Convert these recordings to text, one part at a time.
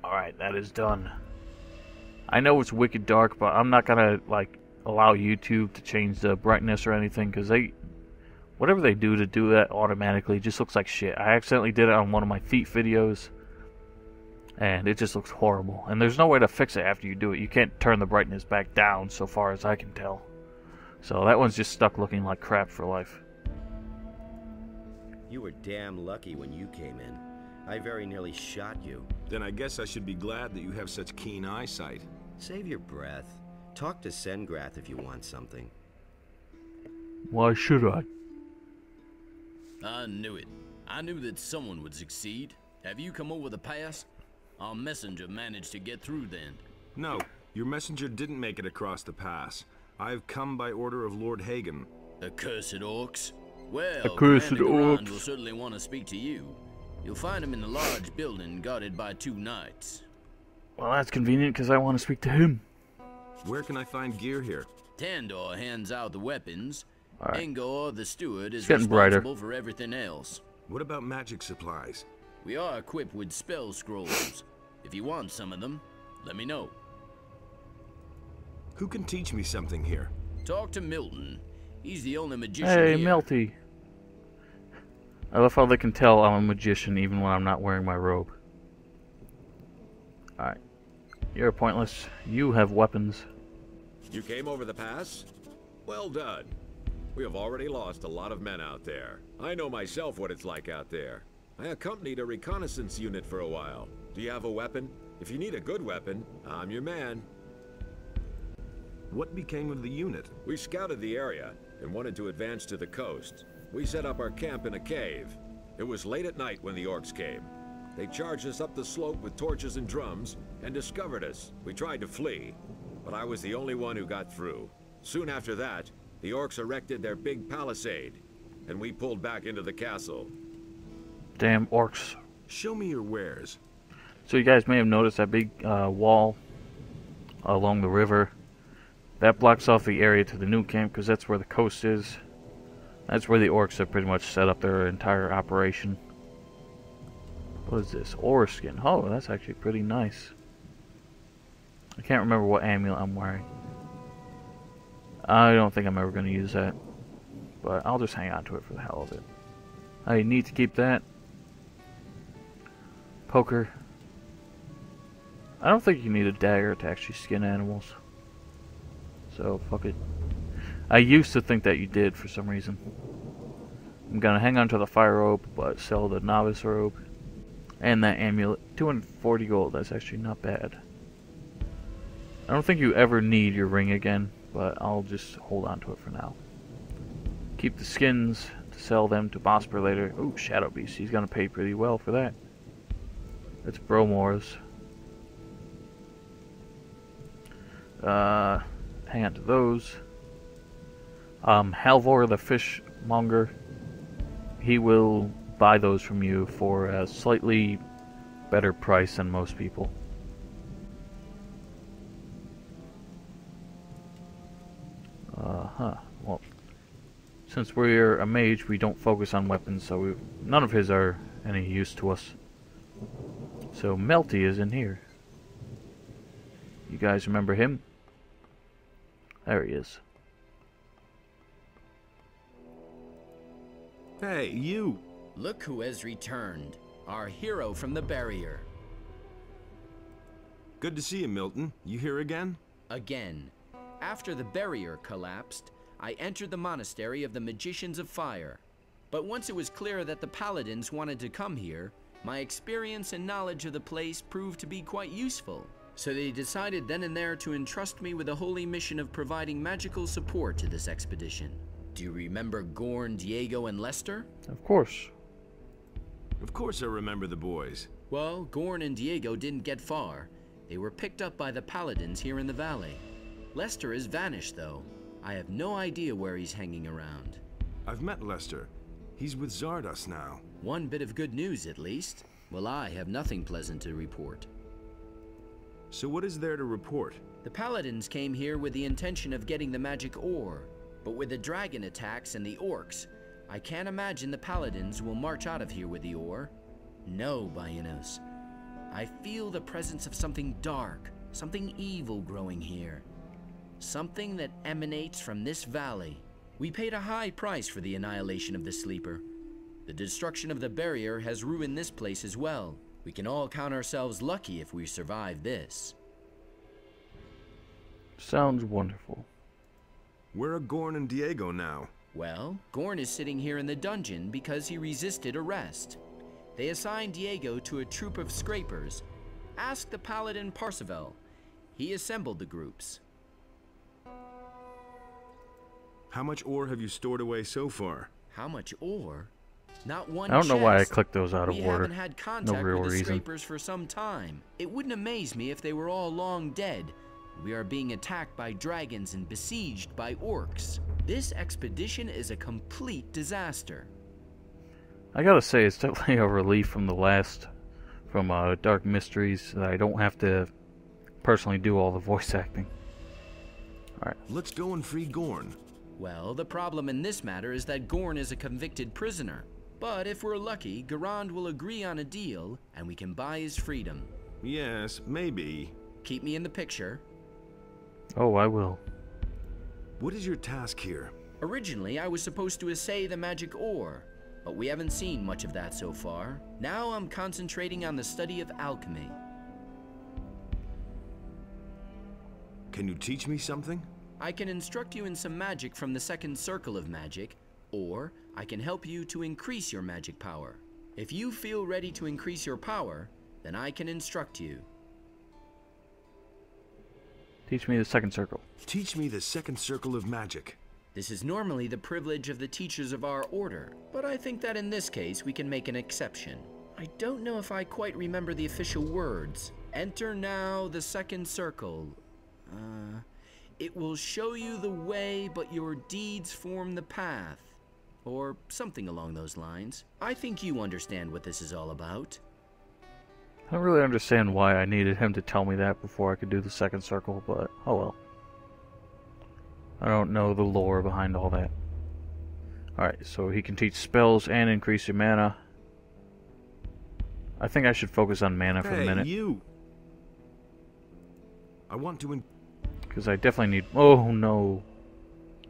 Alright, that is done. I know it's wicked dark, but I'm not gonna, like, allow YouTube to change the brightness or anything, because whatever they do to do that automatically just looks like shit. I accidentally did it on one of my feet videos, and it just looks horrible. And there's no way to fix it after you do it. You can't turn the brightness back down, so far as I can tell. So that one's just stuck looking like crap for life. You were damn lucky when you came in. I very nearly shot you. Then I guess I should be glad that you have such keen eyesight. Save your breath. Talk to Sengrath if you want something. Why should I? I knew it. I knew that someone would succeed. Have you come over the pass? Our messenger managed to get through then. No, your messenger didn't make it across the pass. I have come by order of Lord Hagen. Accursed orcs. Well, Accursed Commander Garond orcs. will certainly want to speak to you. You'll find him in the large building guarded by 2 knights. Well, that's convenient, because I want to speak to him. Where can I find gear here? Tandor hands out the weapons. Alright. Ingor, the steward, is getting brighter. responsible for everything else. What about magic supplies? We are equipped with spell scrolls. If you want some of them, let me know. Who can teach me something here? Talk to Milton. He's the only magician Hey, here. Melty. I love how they can tell I'm a magician even when I'm not wearing my robe. Alright. You're pointless. You have weapons. You came over the pass? Well done. We have already lost a lot of men out there. I know myself what it's like out there. I accompanied a reconnaissance unit for a while. Do you have a weapon? If you need a good weapon, I'm your man. What became of the unit? We scouted the area and wanted to advance to the coast. We set up our camp in a cave. It was late at night when the orcs came. They charged us up the slope with torches and drums and discovered us. We tried to flee, but I was the only one who got through. Soon after that, the orcs erected their big palisade, and we pulled back into the castle. Damn orcs. Show me your wares. So you guys may have noticed that big wall along the river. That blocks off the area to the new camp, because that's where the coast is. That's where the orcs have pretty much set up their entire operation. What is this? Ore skin. Oh, that's actually pretty nice. I can't remember what amulet I'm wearing. I don't think I'm ever going to use that. But I'll just hang on to it for the hell of it. I need to keep that. Poker. I don't think you need a dagger to actually skin animals. So, fuck it. I used to think that you did for some reason. I'm gonna hang on to the fire robe, but sell the novice robe. And that amulet. 240 gold, that's actually not bad. I don't think you ever need your ring again, but I'll just hold on to it for now. Keep the skins to sell them to Bosper later. Ooh, Shadow Beast, he's gonna pay pretty well for that. It's Bromor's. Hang on to those. Halvor the fishmonger, he will buy those from you for a slightly better price than most people. Well, since we're a mage, we don't focus on weapons, so none of his are any use to us. So Melty is in here. You guys remember him? There he is. Hey, you! Look who has returned. Our hero from the barrier. Good to see you, Milton. You here again? Again. After the barrier collapsed, I entered the monastery of the Magicians of Fire. But once it was clear that the paladins wanted to come here, my experience and knowledge of the place proved to be quite useful. So they decided then and there to entrust me with the holy mission of providing magical support to this expedition. Do you remember Gorn, Diego, and Lester? Of course. Of course I remember the boys. Well, Gorn and Diego didn't get far. They were picked up by the paladins here in the valley. Lester has vanished, though. I have no idea where he's hanging around. I've met Lester. He's with Zardos now. One bit of good news, at least. Well, I have nothing pleasant to report. So what is there to report? The paladins came here with the intention of getting the magic ore, but with the dragon attacks and the orcs, I can't imagine the paladins will march out of here with the ore. No, Baianos. I feel the presence of something dark, something evil growing here. Something that emanates from this valley. We paid a high price for the annihilation of the Sleeper. The destruction of the barrier has ruined this place as well. We can all count ourselves lucky if we survive this. Sounds wonderful. Where are Gorn and Diego now? Well, Gorn is sitting here in the dungeon because he resisted arrest. They assigned Diego to a troop of scrapers. Ask the paladin Parseval. He assembled the groups. How much ore have you stored away so far? How much ore? Not one I don't know why I chest. clicked those out of We order. haven't had contact real with the reason. scrapers for some time. It wouldn't amaze me if they were all long dead. We are being attacked by dragons and besieged by orcs. This expedition is a complete disaster. I gotta say, it's definitely a relief from the last, from Dark Mysteries, that I don't have to personally do all the voice acting. Alright. Let's go and free Gorn. Well, the problem in this matter is that Gorn is a convicted prisoner. But if we're lucky, Garond will agree on a deal, and we can buy his freedom. Yes, maybe. Keep me in the picture. Oh, I will. What is your task here? Originally, I was supposed to assay the magic ore, but we haven't seen much of that so far. Now I'm concentrating on the study of alchemy. Can you teach me something? I can instruct you in some magic from the second circle of magic, or I can help you to increase your magic power. If you feel ready to increase your power, then I can instruct you. Teach me the second circle. Teach me the second circle of magic. This is normally the privilege of the teachers of our order, but I think that in this case we can make an exception. I don't know if I quite remember the official words. Enter now the second circle. It will show you the way, but your deeds form the path. Or something along those lines. I think you understand what this is all about. I don't really understand why I needed him to tell me that before I could do the second circle, but oh well. I don't know the lore behind all that. Alright, so he can teach spells and increase your mana. I think I should focus on mana for a minute. Hey, you! I want to Because I definitely need... Oh no!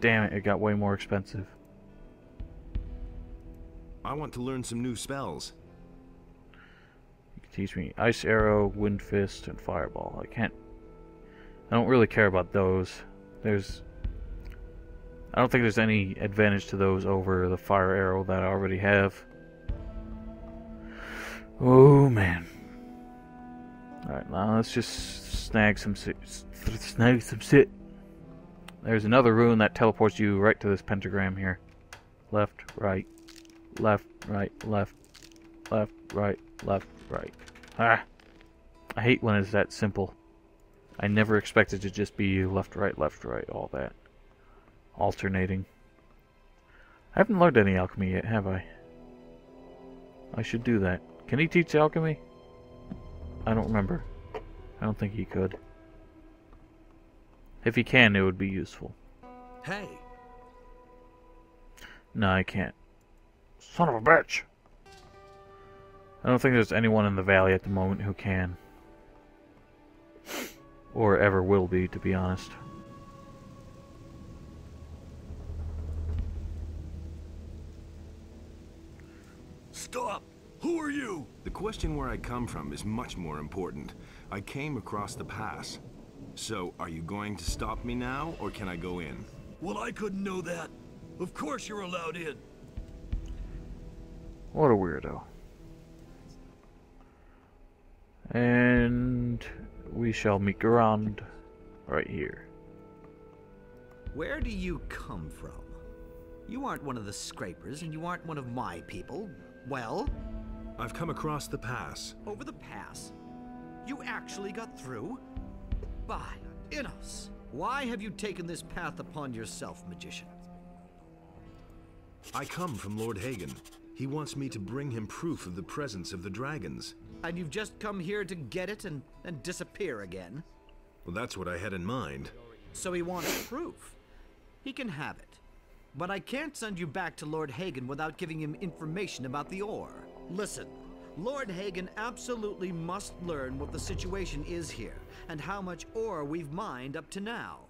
Damn it, it got way more expensive. I want to learn some new spells. You can teach me Ice Arrow, Wind Fist, and Fireball. I don't really care about those. I don't think there's any advantage to those over the Fire Arrow that I already have. Oh man. Alright, now let's just snag some shit. There's another rune that teleports you right to this pentagram here. Left, right, left, right, left, left, right, left, right. Ah! I hate when it's that simple. I never expected to just be left, right, all that. Alternating. I haven't learned any alchemy yet, have I? I should do that. Can he teach alchemy? I don't remember. I don't think he could. If he can, it would be useful. Hey! No, I can't. Son of a bitch! I don't think there's anyone in the valley at the moment who can. Or ever will be, to be honest. Stop! Who are you? The question where I come from is much more important. I came across the pass. So, are you going to stop me now, or can I go in? Well, I couldn't know that. Of course you're allowed in. What a weirdo. And we shall meet Garond right here. Where do you come from? You aren't one of the scrapers, and you aren't one of my people. Well? I've come across the pass. Over the pass? You actually got through? By Innos! Why have you taken this path upon yourself, magician? I come from Lord Hagen. He wants me to bring him proof of the presence of the dragons. And you've just come here to get it and disappear again? Well, that's what I had in mind. So he wants proof. He can have it. But I can't send you back to Lord Hagen without giving him information about the ore. Listen, Lord Hagen absolutely must learn what the situation is here, and how much ore we've mined up to now.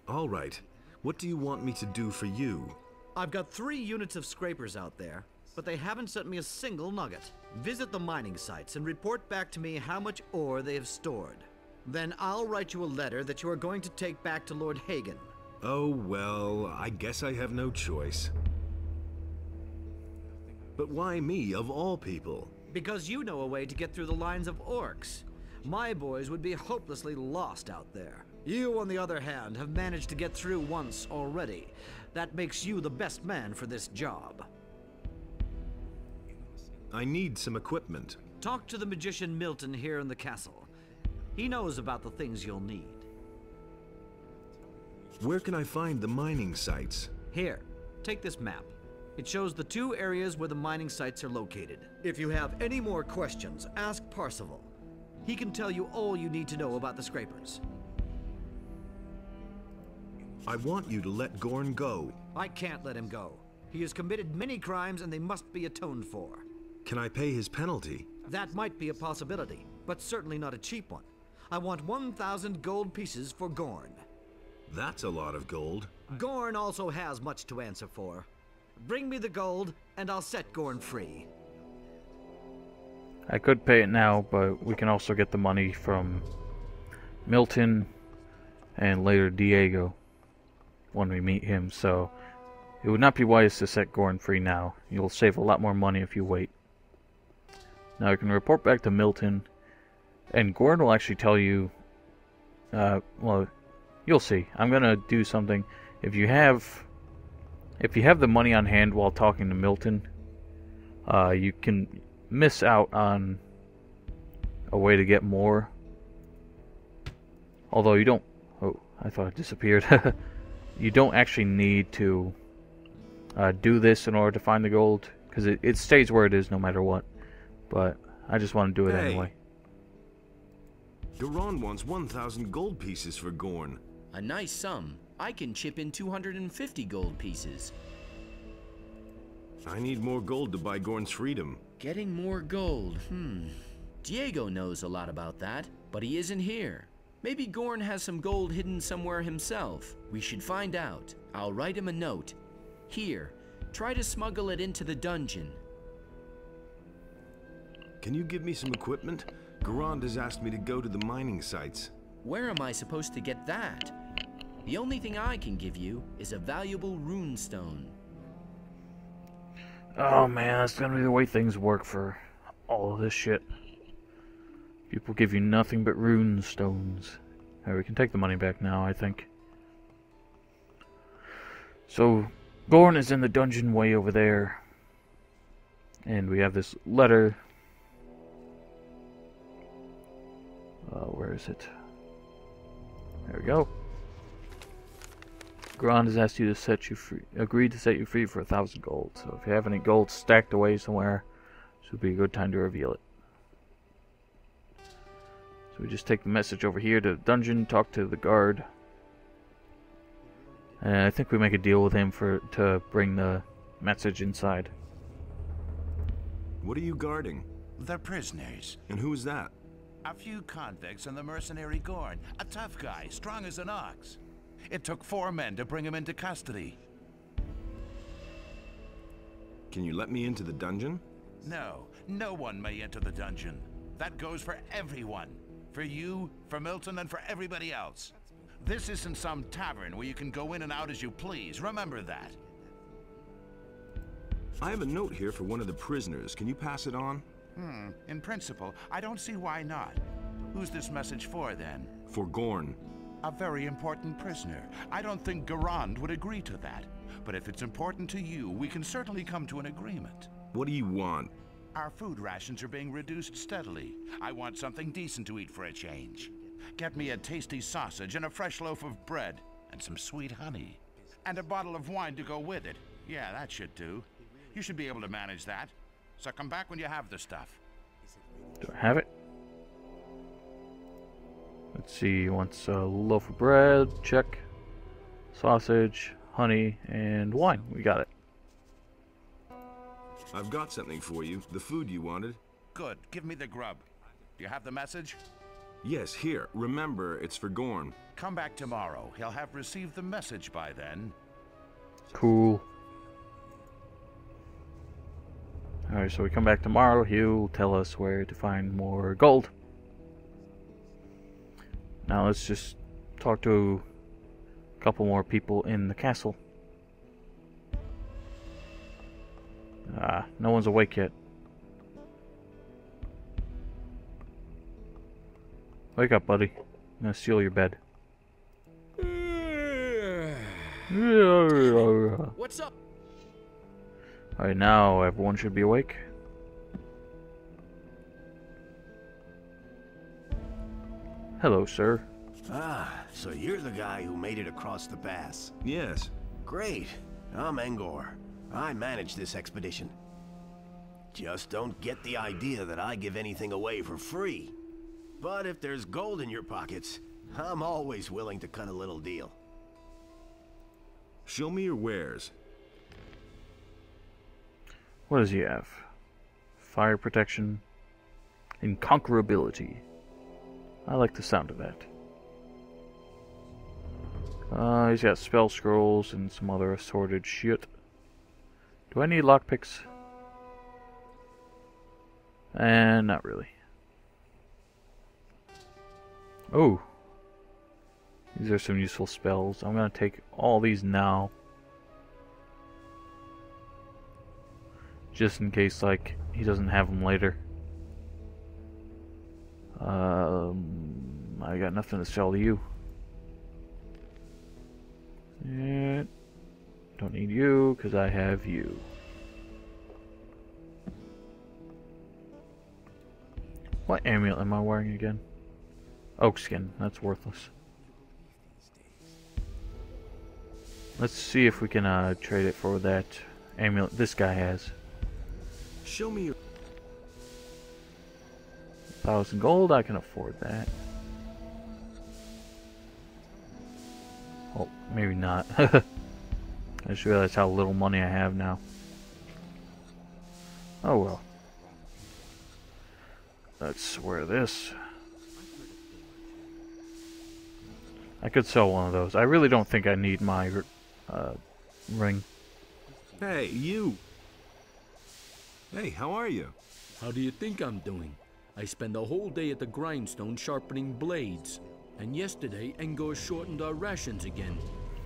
All right. What do you want me to do for you? I've got 3 units of scrapers out there, but they haven't sent me a single nugget. Visit the mining sites and report back to me how much ore they have stored. Then I'll write you a letter that you are going to take back to Lord Hagen. Oh, well, I guess I have no choice. But why me, of all people? Because you know a way to get through the lines of orcs. My boys would be hopelessly lost out there. You, on the other hand, have managed to get through once already. That makes you the best man for this job. I need some equipment. Talk to the magician Milton here in the castle. He knows about the things you'll need. Where can I find the mining sites? Here, take this map. It shows the 2 areas where the mining sites are located. If you have any more questions, ask Parsival. He can tell you all you need to know about the scrapers. I want you to let Gorn go. I can't let him go. He has committed many crimes and they must be atoned for. Can I pay his penalty? That might be a possibility, but certainly not a cheap one. I want 1,000 gold pieces for Gorn. That's a lot of gold. Gorn also has much to answer for. Bring me the gold, and I'll set Gorn free. I could pay it now, but we can also get the money from Milton and later Diego when we meet him, so it would not be wise to set Gorn free now. You'll save a lot more money if you wait. Now I can report back to Milton, and Gorn will actually tell you, well, you'll see. I'm gonna do something. If you have the money on hand while talking to Milton, you can miss out on a way to get more. Although you don't... Oh, I thought it disappeared. You don't actually need to do this in order to find the gold, because it stays where it is no matter what. But I just want to do it anyway. Garond wants 1,000 gold pieces for Gorn. A nice sum. I can chip in 250 gold pieces. I need more gold to buy Gorn's freedom. Getting more gold, Diego knows a lot about that, but he isn't here. Maybe Gorn has some gold hidden somewhere himself. We should find out. I'll write him a note. Here, try to smuggle it into the dungeon. Can you give me some equipment? Garond has asked me to go to the mining sites. Where am I supposed to get that? The only thing I can give you is a valuable rune stone. Oh man, that's gonna be the way things work for all of this shit. People give you nothing but rune stones. Alright, we can take the money back now, I think. So, Gorn is in the dungeon way over there. And we have this letter. Where is it? There we go. Garond has asked you to set you free. Agreed to set you free for 1,000 gold. So if you have any gold stacked away somewhere, this would be a good time to reveal it. So we just take the message over here to the dungeon, talk to the guard, and I think we make a deal with him to bring the message inside. What are you guarding? They're prisoners. And who's that? A few convicts and the mercenary Gorn. A tough guy, strong as an ox. It took 4 men to bring him into custody. Can you let me into the dungeon? No, no one may enter the dungeon. That goes for everyone. For you, for Milton, and for everybody else. This isn't some tavern where you can go in and out as you please. Remember that. I have a note here for one of the prisoners. Can you pass it on? In principle, I don't see why not. Who's this message for, then? For Gorn. A very important prisoner. I don't think Garond would agree to that. But if it's important to you, we can certainly come to an agreement. What do you want? Our food rations are being reduced steadily. I want something decent to eat for a change. Get me a tasty sausage and a fresh loaf of bread, and some sweet honey. And a bottle of wine to go with it. Yeah, that should do. You should be able to manage that. So come back when you have the stuff. Do I have it? Let's see, he wants a loaf of bread, check. Sausage, honey, and wine. We got it. I've got something for you. The food you wanted. Good. Give me the grub. Do you have the message? Yes, here. Remember, it's for Gorn. Come back tomorrow. He'll have received the message by then. Cool. Alright, so we come back tomorrow. He'll tell us where to find more gold. Now let's just talk to a couple more people in the castle. No one's awake yet. Wake up, buddy. I'm gonna steal your bed. What's up? Alright, now everyone should be awake. Hello, sir. Ah, so you're the guy who made it across the pass. Yes. Great. I'm Engor. I manage this expedition. Just don't get the idea that I give anything away for free. But if there's gold in your pockets, I'm always willing to cut a little deal. Show me your wares. What does he have? Fire protection. Inconquerability. I like the sound of that. He's got spell scrolls and some other assorted shit. Do I need lockpicks? Not really. Oh. These are some useful spells. I'm gonna take all these now. Just in case, like, he doesn't have them later. I got nothing to sell to you. Yeah. Don't need you, because I have you. What amulet am I wearing again? Oak skin. That's worthless. Let's see if we can trade it for that amulet this guy has. Show me your... 1,000 gold, I can afford that. Oh, maybe not. I just realized how little money I have now. Oh well. Let's wear this. I could sell one of those. I really don't think I need my ring. Hey, you! Hey, how are you? How do you think I'm doing? I spend the whole day at the grindstone sharpening blades. And yesterday, Engor shortened our rations again.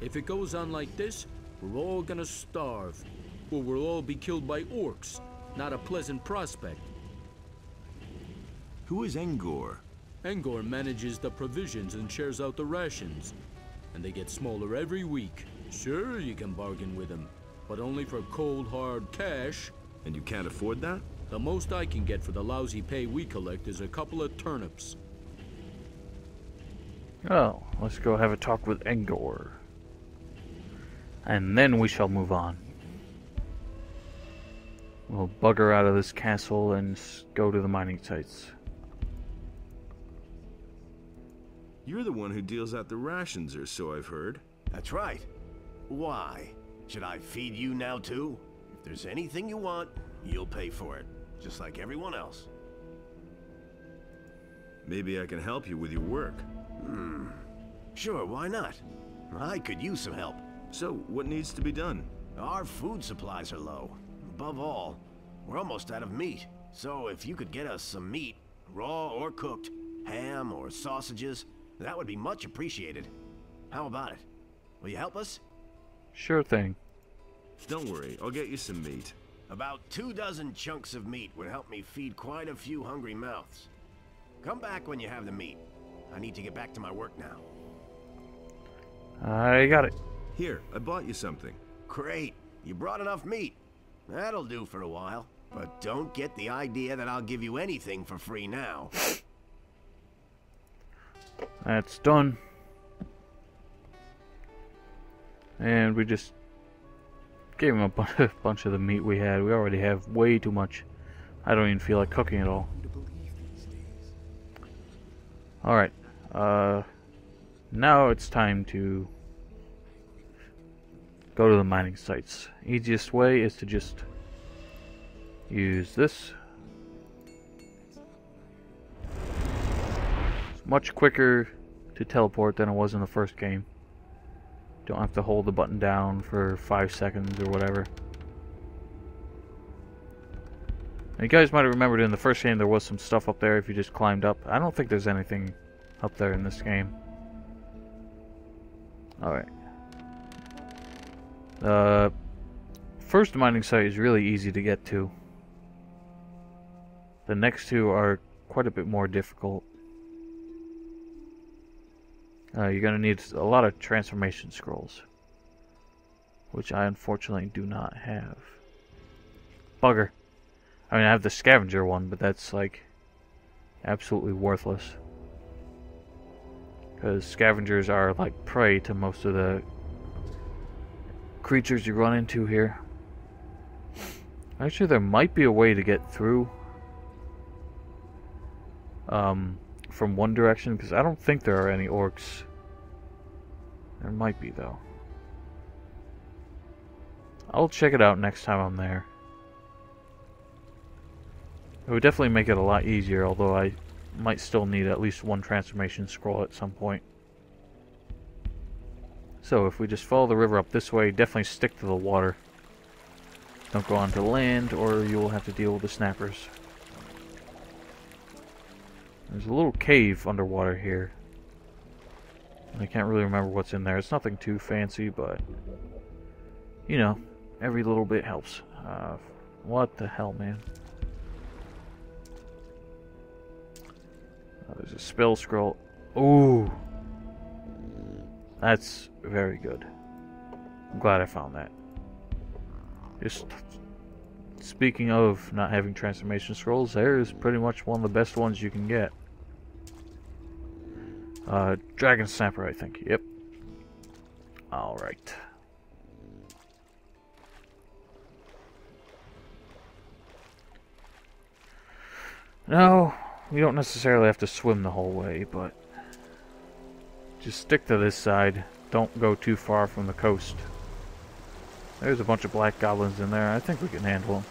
If it goes on like this, we're all gonna starve. Or we'll all be killed by orcs. Not a pleasant prospect. Who is Engor? Engor manages the provisions and shares out the rations. And they get smaller every week. Sure, you can bargain with him. But only for cold, hard cash. And you can't afford that? The most I can get for the lousy pay we collect is a couple of turnips. Oh, let's go have a talk with Engor. And then we shall move on. We'll bugger out of this castle and go to the mining sites. You're the one who deals out the rations, or so I've heard. That's right. Why? Should I feed you now too? If there's anything you want, you'll pay for it. Just like everyone else. Maybe I can help you with your work. Sure, why not? I could use some help. So, what needs to be done? Our food supplies are low. Above all, we're almost out of meat. So if you could get us some meat, raw or cooked, ham or sausages, that would be much appreciated. How about it? Will you help us? Sure thing. Don't worry, I'll get you some meat. About 24 chunks of meat would help me feed quite a few hungry mouths. Come back when you have the meat. I need to get back to my work now. I got it. Here, I bought you something. Great. You brought enough meat. That'll do for a while. But don't get the idea that I'll give you anything for free now. That's done. And we just gave him a bunch of the meat we had. We already have way too much. I don't even feel like cooking at all. Alright. Now it's time to go to the mining sites. Easiest way is to just use this. much quicker to teleport than it was in the first game. Don't have to hold the button down for 5 seconds or whatever. Now, you guys might have remembered in the first game there was some stuff up there if you just climbed up. I don't think there's anything up there in this game. Alright. First mining site is really easy to get to. The next two are quite a bit more difficult. You're going to need a lot of transformation scrolls, which I unfortunately do not have. Bugger. I mean, I have the scavenger one, but that's like absolutely worthless. Because scavengers are like prey to most of the creatures you run into here. Actually, there might be a way to get through from one direction, because I don't think there are any orcs. There might be, though. I'll check it out next time I'm there. It would definitely make it a lot easier, although I might still need at least one transformation scroll at some point. So if we just follow the river up this way, definitely stick to the water. Don't go onto land, or you will have to deal with the snappers. There's a little cave underwater here. I can't really remember what's in there. It's nothing too fancy, but you know, every little bit helps. What the hell, man? Oh, there's a spell scroll. Ooh, that's very good. I'm glad I found that. Just speaking of not having transformation scrolls, there's pretty much one of the best ones you can get. Dragon Snapper, I think. Yep. Alright. No, we don't necessarily have to swim the whole way, but just stick to this side. Don't go too far from the coast. There's a bunch of black goblins in there. I think we can handle them.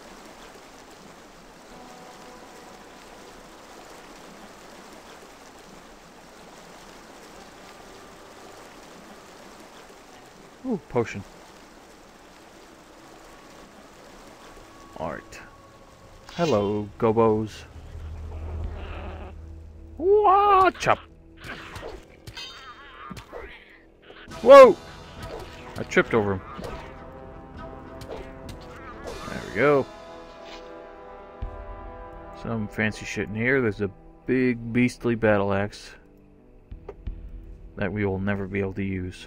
Ooh, potion. Alright. Hello, gobos. Watch up! Whoa! I tripped over him. There we go. Some fancy shit in here. There's a big beastly battle axe that we will never be able to use.